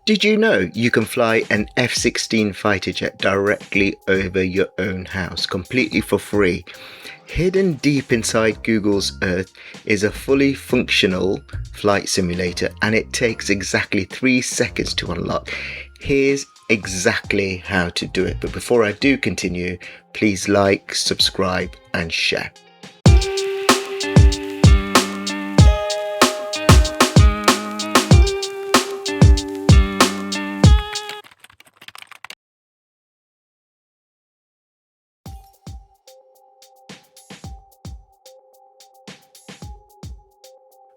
Did you know you can fly an F-16 fighter jet directly over your own house completely for free? Hidden deep inside Google's Earth is a fully functional flight simulator, and it takes exactly 3 seconds to unlock. Here's exactly how to do it. But before I do continue, please like, subscribe and share.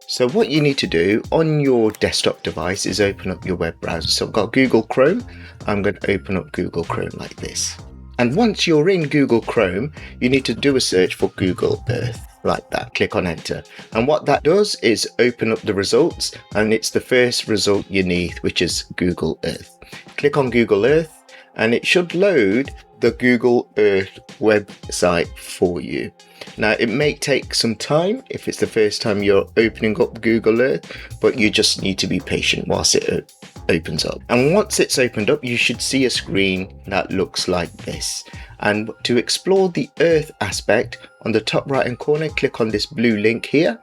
So what you need to do on your desktop device is open up your web browser. So I've got Google Chrome. I'm going to open up Google Chrome like this. And once you're in Google Chrome, you need to do a search for Google Earth like that. Click on enter. And what that does is open up the results, and it's the first result you need, which is Google Earth. Click on Google Earth and it should load the Google Earth website for you. Now, it may take some time if it's the first time you're opening up Google Earth, but you just need to be patient whilst it opens up. And once it's opened up, you should see a screen that looks like this. And to explore the Earth aspect, on the top right hand corner, click on this blue link here,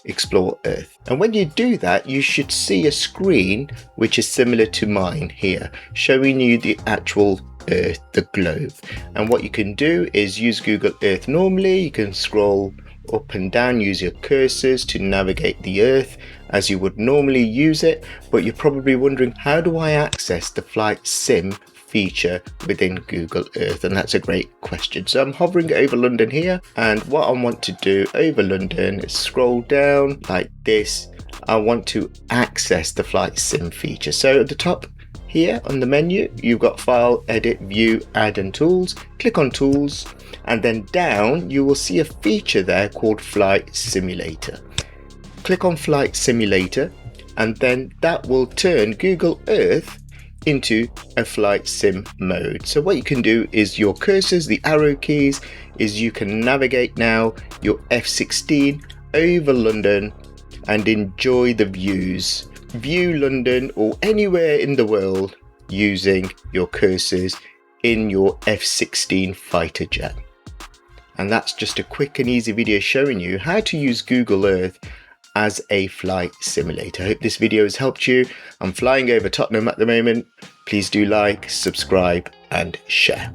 Explore Earth. And when you do that, you should see a screen which is similar to mine here, showing you the actual Earth, the globe. And what you can do is use Google Earth normally. You can scroll up and down, use your cursors to navigate the Earth as you would normally use it. But you're probably wondering, how do I access the flight sim feature within Google Earth? And that's a great question. So I'm hovering over London here, and what I want to do over London is scroll down like this. I want to access the flight sim feature. So at the top here on the menu, you've got File, Edit, View, Add and Tools. Click on Tools, and then down you will see a feature there called Flight Simulator. Click on Flight Simulator, and then that will turn Google Earth into a flight sim mode. So what you can do is your cursors, the arrow keys, is you can navigate now your F-16 over London and enjoy the views. View London or anywhere in the world using your cursors in your F-16 fighter jet. And that's just a quick and easy video showing you how to use Google Earth as a flight simulator. I hope this video has helped you. I'm flying over Tottenham at the moment. Please do like, subscribe and share.